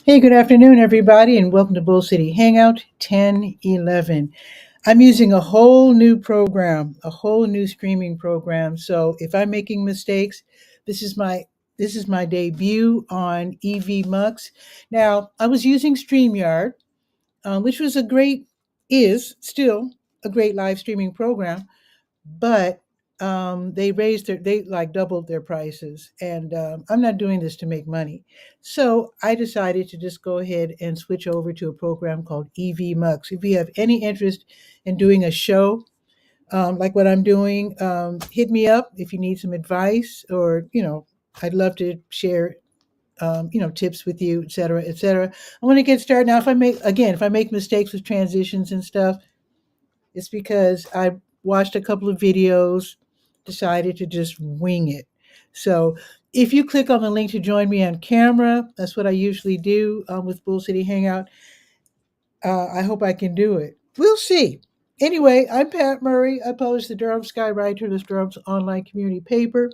Hey, good afternoon, everybody, and welcome to Bull City Hangout 1011. I'm using a whole new program, a whole new streaming program. So if I'm making mistakes, this is my this is my debut on EV Mux. Now, I was using StreamYard, which was a great is still a great live streaming program, but they like doubled their prices, and I'm not doing this to make money. So I decided to just go ahead and switch over to a program called EV Mux. If you have any interest in doing a show like what I'm doing, hit me up if you need some advice, or I'd love to share tips with you, et cetera, et cetera. I want to get started. Now, if I make mistakes with transitions and stuff, it's because I watched a couple of videos, decided to just wing it. So if you click on the link to join me on camera, that's what I usually do with Bull City Hangout. I hope I can do it. We'll see. Anyway, I'm Pat Murray. I publish the Durham Sky Writer, this Durham's online community paper,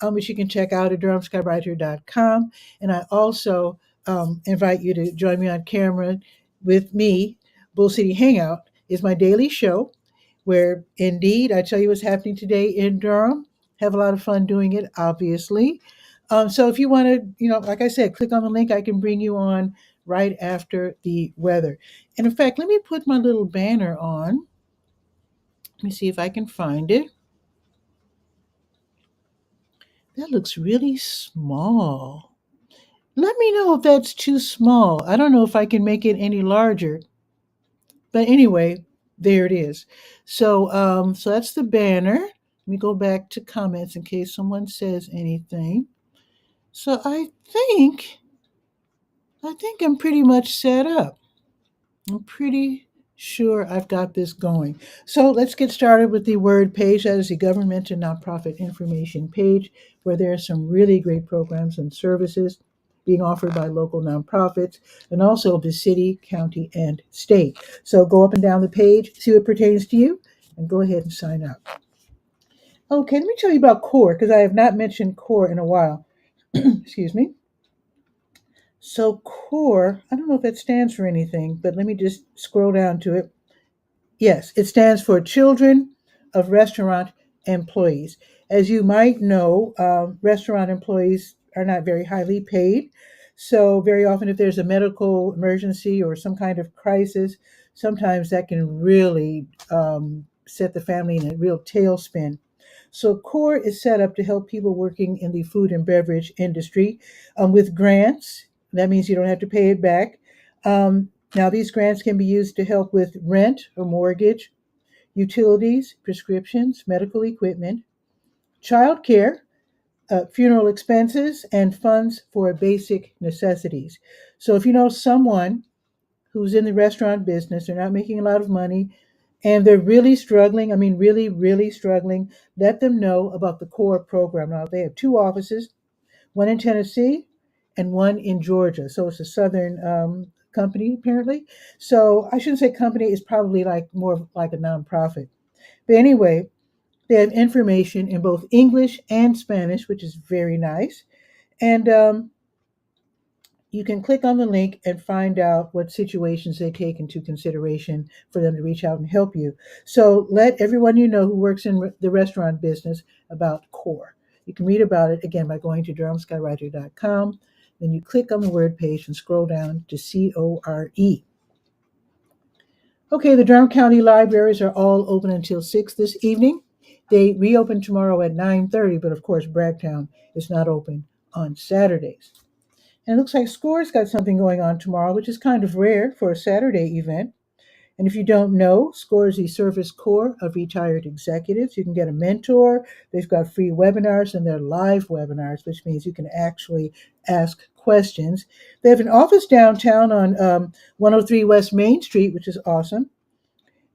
which you can check out at durhamskywriter.com. And I also invite you to join me on camera with me. Bull City Hangout is my daily show where indeed I tell you what's happening today in Durham. Have a lot of fun doing it, obviously. So if you want to, like I said, click on the link, I can bring you on right after the weather. And in fact, let me put my little banner on. Let me see if I can find it. That looks really small. Let me know if that's too small. I don't know if I can make it any larger. But anyway, there it is. So that's the banner. Let me go back to comments in case someone says anything. So I think I'm pretty much set up. I'm pretty sure I've got this going. So let's get started with the word page. That is the government and nonprofit information page, where there are some really great programs and services being offered by local nonprofits and also the city, county, and state. So go up and down the page, see what pertains to you, and go ahead and sign up. Okay, let me tell you about CORE because I have not mentioned CORE in a while. Excuse me. So CORE, I don't know if that stands for anything, but let me just scroll down to it. Yes, it stands for Children of Restaurant Employees. As you might know, restaurant employees are not very highly paid. So, very often, if there's a medical emergency or some kind of crisis, sometimes that can really set the family in a real tailspin. So, CORE is set up to help people working in the food and beverage industry with grants. That means you don't have to pay it back. Now, these grants can be used to help with rent or mortgage, utilities, prescriptions, medical equipment, childcare, funeral expenses, and funds for basic necessities. So, if you know someone who's in the restaurant business, they're not making a lot of money, and they're really struggling, I mean, really, really struggling, let them know about the CORE program. Now, they have two offices, one in Tennessee and one in Georgia. So it's a southern company, apparently. So I shouldn't say company, it's probably like more like a nonprofit. But anyway, they have information in both English and Spanish, which is very nice. And you can click on the link and find out what situations they take into consideration for them to reach out and help you. So let everyone you know who works in the restaurant business about CORE. You can read about it again by going to durhamskywriter.com. Then you click on the word page and scroll down to CORE. Okay, the Durham County libraries are all open until 6 this evening. They reopen tomorrow at 9:30, but of course, Bragtown is not open on Saturdays. And it looks like SCORE's got something going on tomorrow, which is kind of rare for a Saturday event. And if you don't know, SCORE is the Service Corps of Retired Executives. You can get a mentor. They've got free webinars, and they're live webinars, which means you can actually ask questions. They have an office downtown on 103 West Main Street, which is awesome.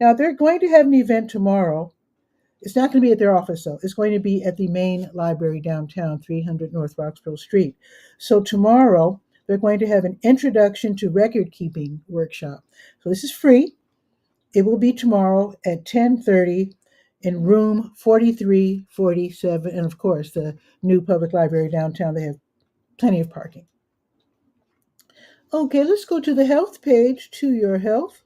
Now, they're going to have an event tomorrow. It's not going to be at their office, though. It's going to be at the main library downtown, 300 North Roxborough Street. So tomorrow, they're going to have an introduction to record keeping workshop. So this is free. It will be tomorrow at 10:30 in room 4347. And of course, the new public library downtown, they have plenty of parking. Okay, let's go to the health page, to your health.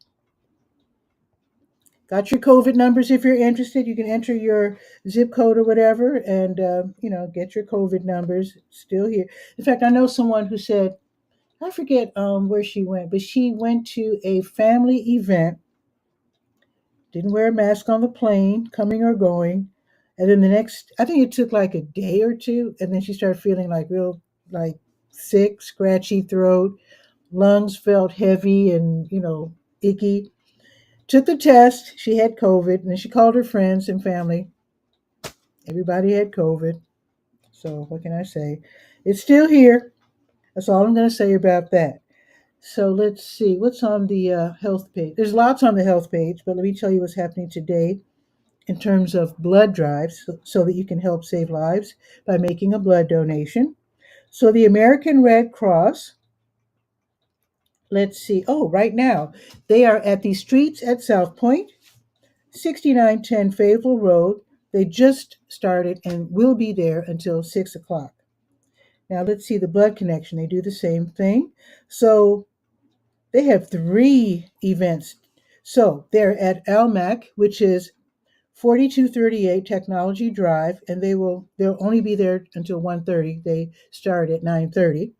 Got your COVID numbers if you're interested. You can enter your zip code or whatever and, get your COVID numbers. Still here. In fact, I know someone who said, I forget where she went, but she went to a family event, didn't wear a mask on the plane, coming or going. And then the next, I think it took like a day or two. And then she started feeling like real, like sick, scratchy throat, lungs felt heavy and, icky. Took the test. She had COVID, and then she called her friends and family. Everybody had COVID. So what can I say? It's still here. That's all I'm going to say about that. So let's see what's on the health page. There's lots on the health page, but let me tell you what's happening today in terms of blood drives so that you can help save lives by making a blood donation. So the American Red Cross, let's see. Oh, right now, they are at the streets at South Point, 6910 Fayetteville Road. They just started and will be there until 6 o'clock. Now, let's see the blood connection. They do the same thing. So, they have three events. So, they're at Almac, which is 4238 Technology Drive, and they'll only be there until 1:30. They start at 9:30.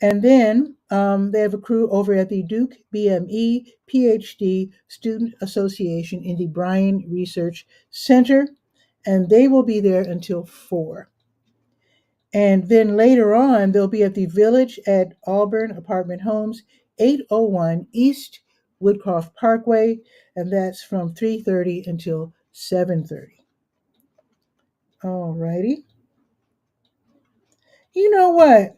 And then they have a crew over at the Duke BME PhD Student Association in the Bryan Research Center, and they will be there until 4. And then later on, they'll be at the Village at Auburn Apartment Homes, 801 East Woodcroft Parkway, and that's from 3:30 until 7:30. All righty. You know what?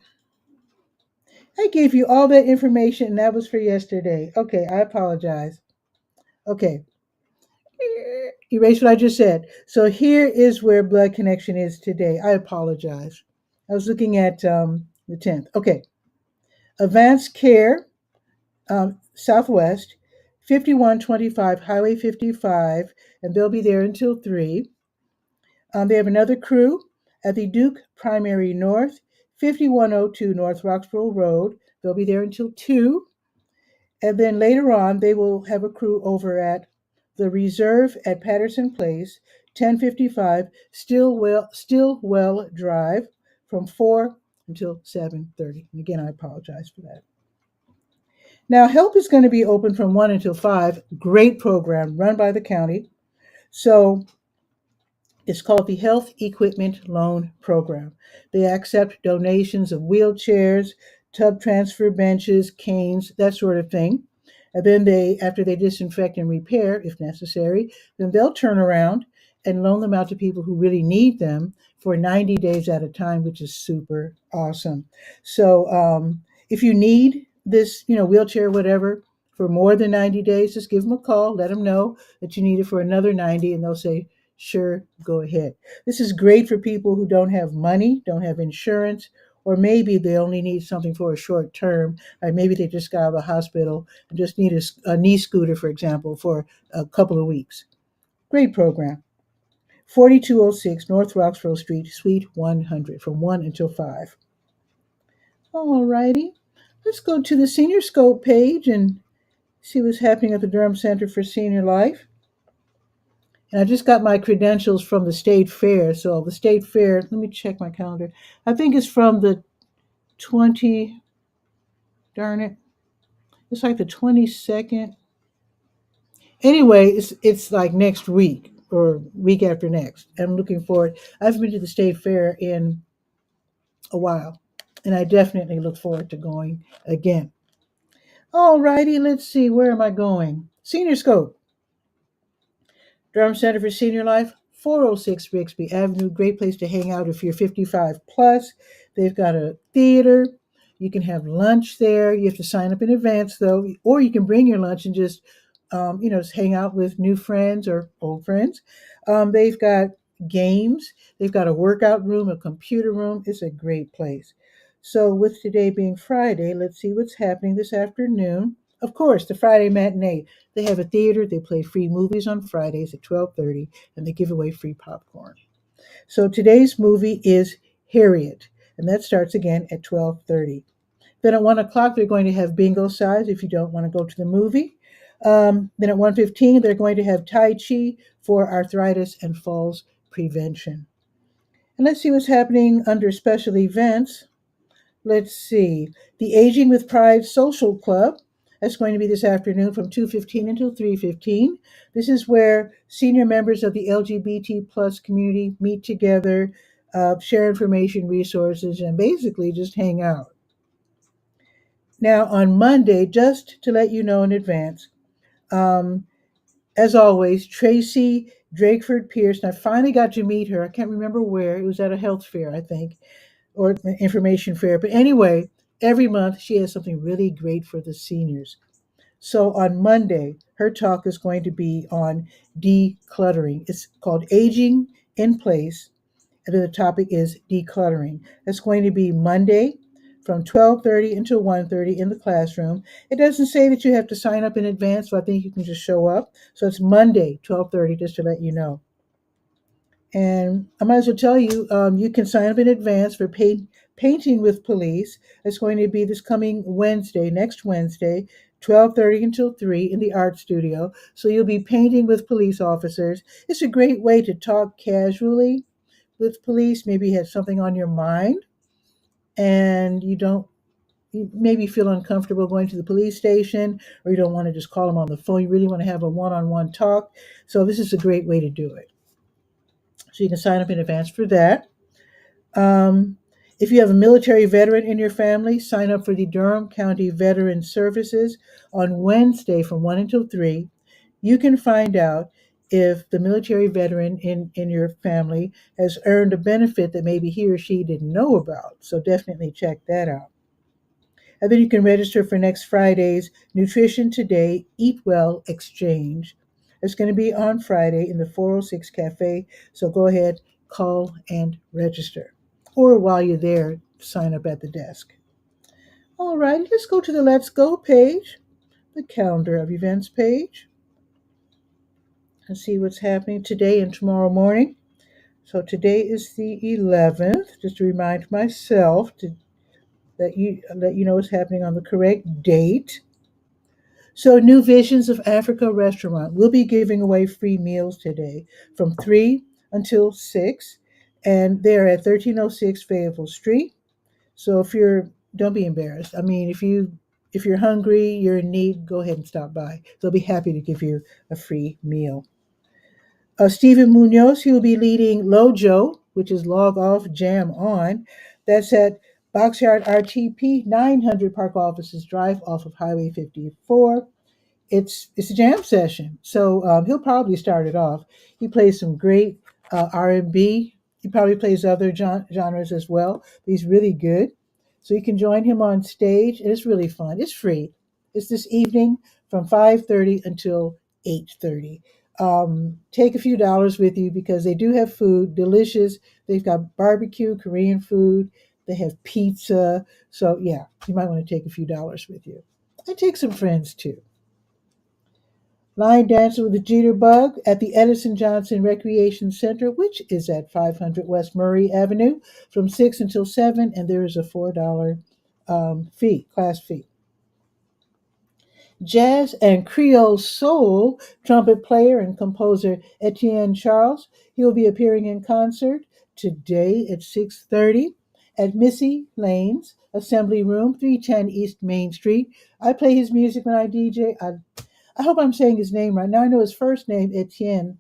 I gave you all that information, and that was for yesterday. Okay, I apologize. Okay, erase what I just said. So here is where blood connection is today. I apologize. I was looking at the 10th. Okay, advanced care, Southwest, 5125 Highway 55, and they'll be there until 3. They have another crew at the Duke Primary North, 5102 North Roxborough Road. They'll be there until 2. And then later on, they will have a crew over at the Reserve at Patterson Place, 1055 Stillwell Drive, from 4 until 7:30. And again, I apologize for that. Now, help is going to be open from 1 until 5. Great program run by the county. So it's called the Health Equipment Loan Program. They accept donations of wheelchairs, tub transfer benches, canes, that sort of thing. And then after they disinfect and repair, if necessary, then they'll turn around and loan them out to people who really need them for 90 days at a time, which is super awesome. So if you need this, wheelchair, whatever, for more than 90 days, just give them a call, let them know that you need it for another 90, and they'll say, sure, go ahead. This is great for people who don't have money, don't have insurance, or maybe they only need something for a short term. Or maybe they just got out of the hospital and just need a knee scooter, for example, for a couple of weeks. Great program. 4206 North Roxborough Street, Suite 100, from 1 until 5. All righty. Let's go to the Senior Scope page and see what's happening at the Durham Center for Senior Life. And I just got my credentials from the state fair. So the state fair, let me check my calendar. I think it's from the 20, darn it. It's like the 22nd. Anyway, it's like next week or week after next. I'm looking forward. I haven't been to the state fair in a while, and I definitely look forward to going again. All righty, let's see. Where am I going? Senior Scope. Durham Center for Senior Life, 406 Bixby Avenue. Great place to hang out if you're 55 plus. They've got a theater. You can have lunch there. You have to sign up in advance, though, or you can bring your lunch and just hang out with new friends or old friends. They've got games. They've got a workout room, a computer room. It's a great place. So, with today being Friday, let's see what's happening this afternoon. Of course, the Friday matinee. They have a theater. They play free movies on Fridays at 12:30, and they give away free popcorn. So today's movie is Harriet, and that starts again at 12:30. Then at 1 o'clock, they're going to have bingo size if you don't want to go to the movie. Then at 1:15, they're going to have Tai Chi for arthritis and falls prevention. And let's see what's happening under special events. Let's see. The Aging with Pride Social Club. That's going to be this afternoon from 2:15 until 3:15. This is where senior members of the LGBT plus community meet together, share information, resources, and basically just hang out. Now, on Monday, just to let you know in advance, um, as always, Tracy Drakeford Pierce. And I finally got to meet her. I can't remember where. It was at a health fair, I think, or an information fair. But anyway, every month she has something really great for the seniors. So on Monday, her talk is going to be on decluttering. It's called Aging in Place, and the topic is decluttering. That's going to be Monday from 12:30 until 1:30 in the classroom. It doesn't say that you have to sign up in advance, so I think you can just show up. So it's Monday, 12:30, just to let you know. And I might as well tell you, you can sign up in advance for painting with police. It's going to be this coming Wednesday, next Wednesday, 12:30 until 3 in the art studio. So you'll be painting with police officers. It's a great way to talk casually with police. Maybe you have something on your mind and you maybe feel uncomfortable going to the police station, or you don't want to just call them on the phone. You really want to have a one-on-one talk. So this is a great way to do it. So you can sign up in advance for that. Um, if you have a military veteran in your family, sign up for the Durham County Veteran Services on Wednesday from 1 until 3. You can find out if the military veteran in your family has earned a benefit that maybe he or she didn't know about. So definitely check that out. And then you can register for next Friday's Nutrition Today Eat Well Exchange. It's going to be on Friday in the 406 Cafe. So go ahead, call, and register. Or while you're there, sign up at the desk. All right, let's go to the Let's Go page, the calendar of events page, and see what's happening today and tomorrow morning. So today is the 11th, just to remind myself to let you know what's happening on the correct date. So, New Visions of Africa restaurant will be giving away free meals today from 3 until 6, and they're at 1306 Fayetteville Street. So, don't be embarrassed. I mean, if you're hungry, you're in need, go ahead and stop by. They'll be happy to give you a free meal. Stephen Munoz, he will be leading Lojo, which is Log Off Jam On. That's at Boxyard RTP 900 Park Offices Drive off of Highway 54. It's a jam session, so he'll probably start it off. He plays some great R&B. He probably plays other genres as well. But he's really good, so you can join him on stage, and it's really fun. It's free. It's this evening from 5:30 until 8:30. Take a few dollars with you because they do have food, delicious. They've got barbecue, Korean food. They have pizza. So yeah, you might want to take a few dollars with you. And take some friends too. Line Dancing with the Jitterbug at the Edison Johnson Recreation Center, which is at 500 West Murray Avenue from 6 until 7, and there is a $4 class fee. Jazz and Creole soul trumpet player and composer Etienne Charles. He will be appearing in concert today at 6:30 at Missy Lane's Assembly Room, 310 East Main Street. I play his music when I DJ. I hope I'm saying his name right. Now I know his first name, Etienne.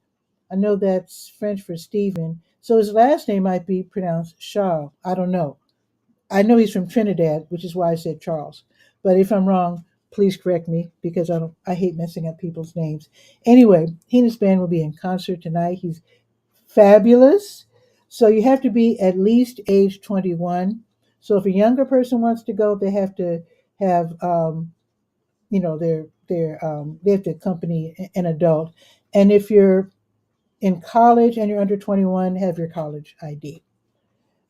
I know that's French for Stephen. So his last name might be pronounced Charles. I don't know. I know he's from Trinidad, which is why I said Charles. But if I'm wrong, please correct me because I hate messing up people's names. Anyway, he and his band will be in concert tonight. He's fabulous. So you have to be at least age 21. So if a younger person wants to go, they have to have they have to accompany an adult. And if you're in college and you're under 21, have your college ID.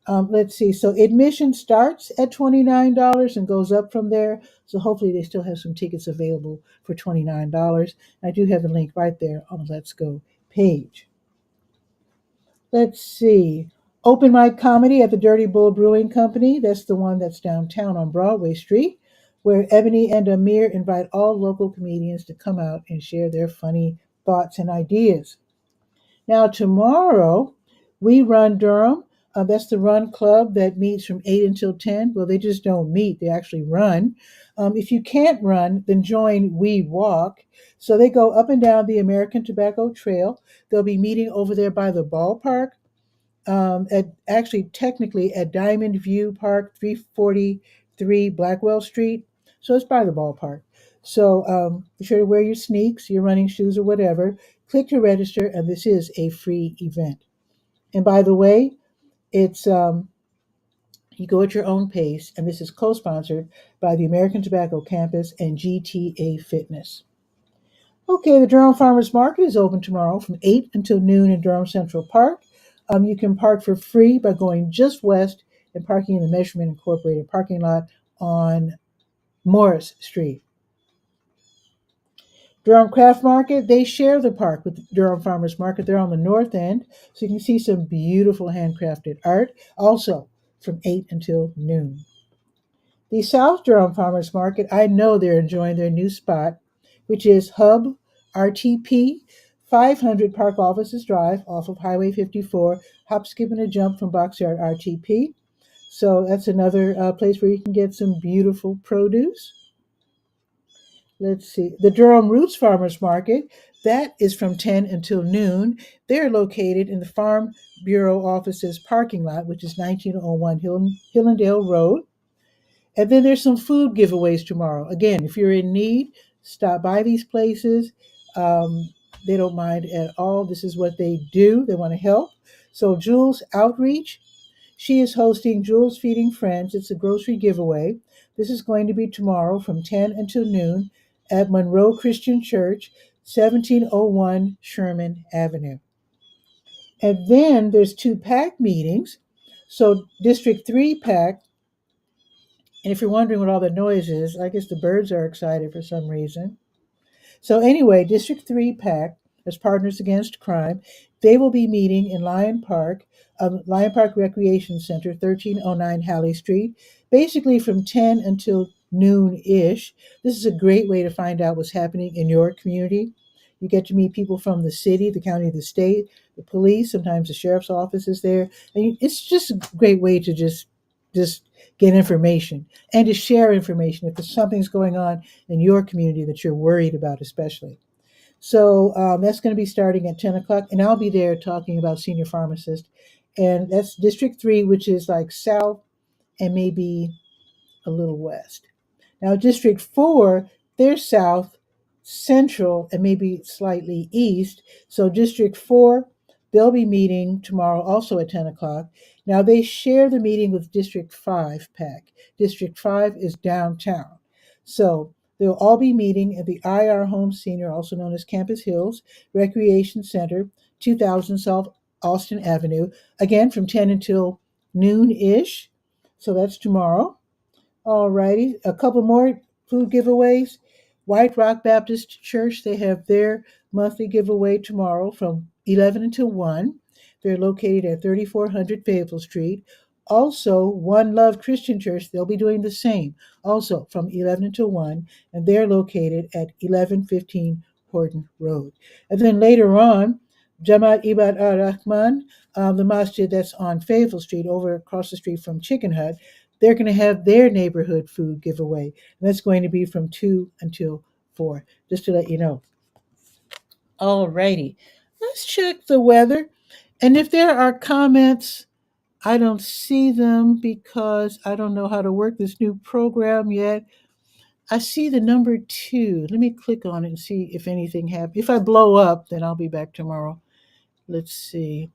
Let's see. So admission starts at $29 and goes up from there. So hopefully they still have some tickets available for $29. I do have the link right there on the Let's Go page. Let's see. Open mic comedy at the Dirty Bull Brewing Company. That's the one that's downtown on Broadway Street, where Ebony and Amir invite all local comedians to come out and share their funny thoughts and ideas. Now, tomorrow, we run Durham. That's the run club that meets from 8 until 10. Well, they just don't meet, they actually run. If you can't run, then join We Walk. So they go up and down the American Tobacco Trail. They'll be meeting over there by the ballpark, at actually technically at Diamond View Park, 343 Blackwell Street. So it's by the ballpark. So be sure to wear your sneaks, your running shoes, or whatever. Click to register, and this is a free event. And by the way, it's you go at your own pace, and this is co-sponsored by the American Tobacco Campus and GTA Fitness. Okay, the Durham Farmers Market is open tomorrow from 8 until noon in Durham Central Park. You can park for free by going just west and parking in the Measurement Incorporated parking lot on Morris Street. Durham Craft Market, they share the park with Durham Farmers Market. They're on the north end, so you can see some beautiful handcrafted art, also from 8 until noon. The South Durham Farmers Market, I know they're enjoying their new spot, which is Hub RTP, 500 Park Offices Drive off of Highway 54, hop, skip, and a jump from Boxyard RTP. So that's another place where you can get some beautiful produce. Let's see. The Durham Roots Farmers Market, that is from 10 until noon. They're located in the Farm Bureau offices parking lot, which is 1901 Hillendale Road. And then there's some food giveaways tomorrow. Again, if you're in need, stop by these places. They don't mind at all. This is what they do. They want to help. So Jules Outreach, she is hosting Jules Feeding Friends. It's a grocery giveaway. This is going to be tomorrow from 10 until noon at Monroe Christian Church, 1701 Sherman Avenue. And then there's two PAC meetings. So District 3 PAC, and if you're wondering what all the noise is, I guess the birds are excited for some reason. So anyway, District 3 PAC, as Partners Against Crime, they will be meeting in Lion Park Recreation Center, 1309 Halley Street, basically from 10 until noon-ish. This is a great way to find out what's happening in your community. You get to meet people from the city, the county, the state, the police, sometimes the sheriff's office is there. And it's just a great way to just get information and to share information if there's something's going on in your community that you're worried about, especially. So that's going to be starting at 10 o'clock, and I'll be there talking about senior pharmacist. And that's District 3, which is like south and maybe a little west. Now, District 4, they're south, central, and maybe slightly east. So District 4, they'll be meeting tomorrow also at 10 o'clock. Now, they share the meeting with District 5 PAC. District 5 is downtown. So they'll all be meeting at the IR Home Senior, also known as Campus Hills, Recreation Center, 2000 South Austin Avenue, again from 10 until noon-ish. So that's tomorrow. All righty, a couple more food giveaways. White Rock Baptist Church, they have their monthly giveaway tomorrow from 11 until 1. They're located at 3400 Fayetteville Street. Also, One Love Christian Church, they'll be doing the same, also from 11 until 1, and they're located at 1115 Horton Road. And then later on, Jamaat Ibad ar-Rahman, the masjid that's on Fayetteville Street, over across the street from Chicken Hut, they're going to have their neighborhood food giveaway. And that's going to be from 2 until 4, just to let you know. All righty. Let's check the weather. And if there are comments, I don't see them because I don't know how to work this new program yet. I see the number 2. Let me click on it and see if anything happens. If I blow up, then I'll be back tomorrow. Let's see.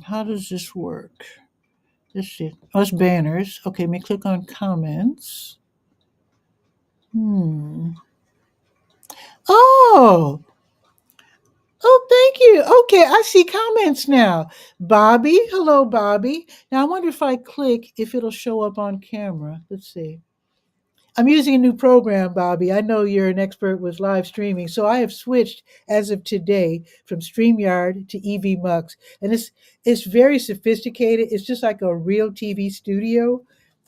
How does this work? Let's see. Oh, it's banners. Okay, let me click on comments. Oh, oh, thank you. Okay, I see comments now. Bobby, hello, Bobby. Now I wonder if I click, if it'll show up on camera. Let's see. I'm using a new program, Bobby. I know you're an expert with live streaming, so I have switched as of today from StreamYard to EVMux, and it's very sophisticated. It's just like a real TV studio,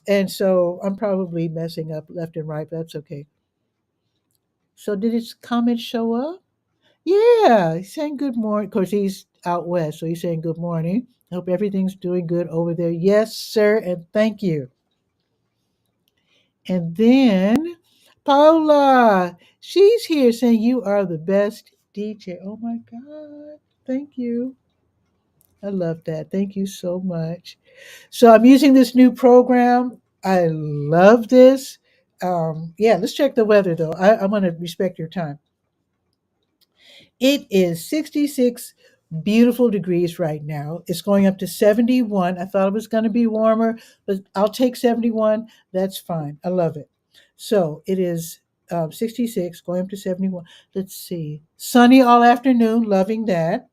and so I'm probably messing up left and right, but that's okay. So did his comment show up? Yeah, he's saying good morning. Of course, he's out west, so he's saying good morning. Hope everything's doing good over there. Yes, sir, and thank you. And then Paula, she's here saying you are the best DJ. Oh my God. Thank you. I love that. Thank you so much. So I'm using this new program. I love this. Yeah, let's check the weather though. I want to respect your time. It is 66 beautiful degrees right now. It's going up to 71. I thought it was going to be warmer, but I'll take 71. That's fine. I love it. So it is 66 going up to 71. Let's see. Sunny all afternoon. Loving that.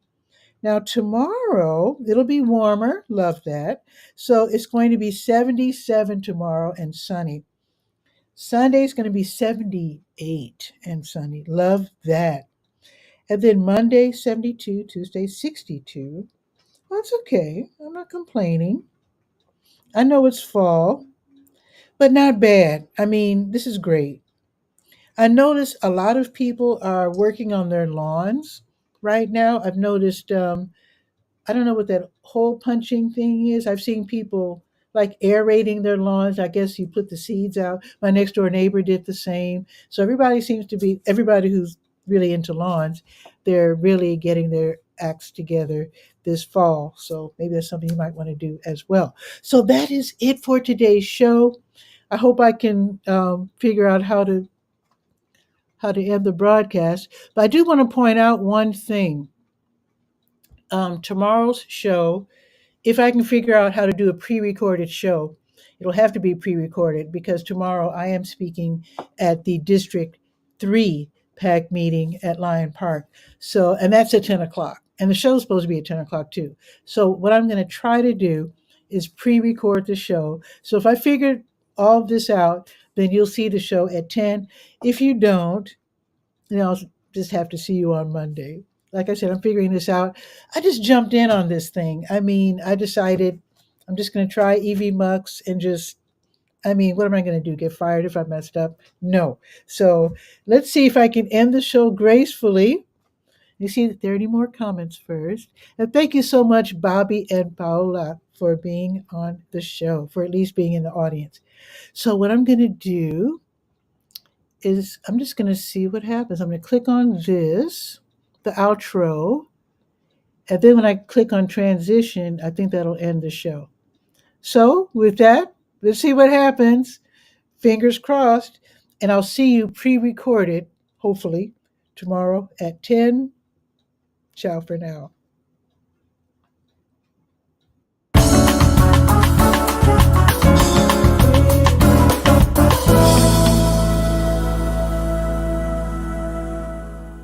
Now, tomorrow, it'll be warmer. Love that. So it's going to be 77 tomorrow and sunny. Sunday is going to be 78 and sunny. Love that. And then Monday, 72, Tuesday, 62. Well, that's okay. I'm not complaining. I know it's fall, but not bad. I mean, this is great. I notice a lot of people are working on their lawns right now. I've noticed I don't know what that hole punching thing is. I've seen people like aerating their lawns. I guess you put the seeds out. My next door neighbor did the same. So everybody seems to be, everybody who's really into lawns, they're really getting their acts together this fall. So maybe that's something you might want to do as well. So that is it for today's show. I hope I can figure out how to end the broadcast. But I do want to point out one thing. Tomorrow's show, if I can figure out how to do a pre-recorded show, it'll have to be pre-recorded because tomorrow I am speaking at the District 3 PAC meeting at Lyon Park. So, and that's at 10 o'clock. And the show's supposed to be at 10 o'clock too. So what I'm going to try to do is pre-record the show. So if I figured all this out, then you'll see the show at 10. If you don't, I'll just have to see you on Monday. Like I said, I'm figuring this out. I just jumped in on this thing. I mean, I decided I'm just going to try EV Mux and just, I mean, what am I going to do? Get fired if I messed up? No. So let's see if I can end the show gracefully. You see if there are any more comments first. And thank you so much, Bobby and Paola, for being on the show, for at least being in the audience. So what I'm going to do is I'm just going to see what happens. I'm going to click on this, the outro, and then when I click on transition, I think that'll end the show. So with that, let's see what happens. Fingers crossed. And I'll see you pre recorded, hopefully, tomorrow at 10. Ciao for now.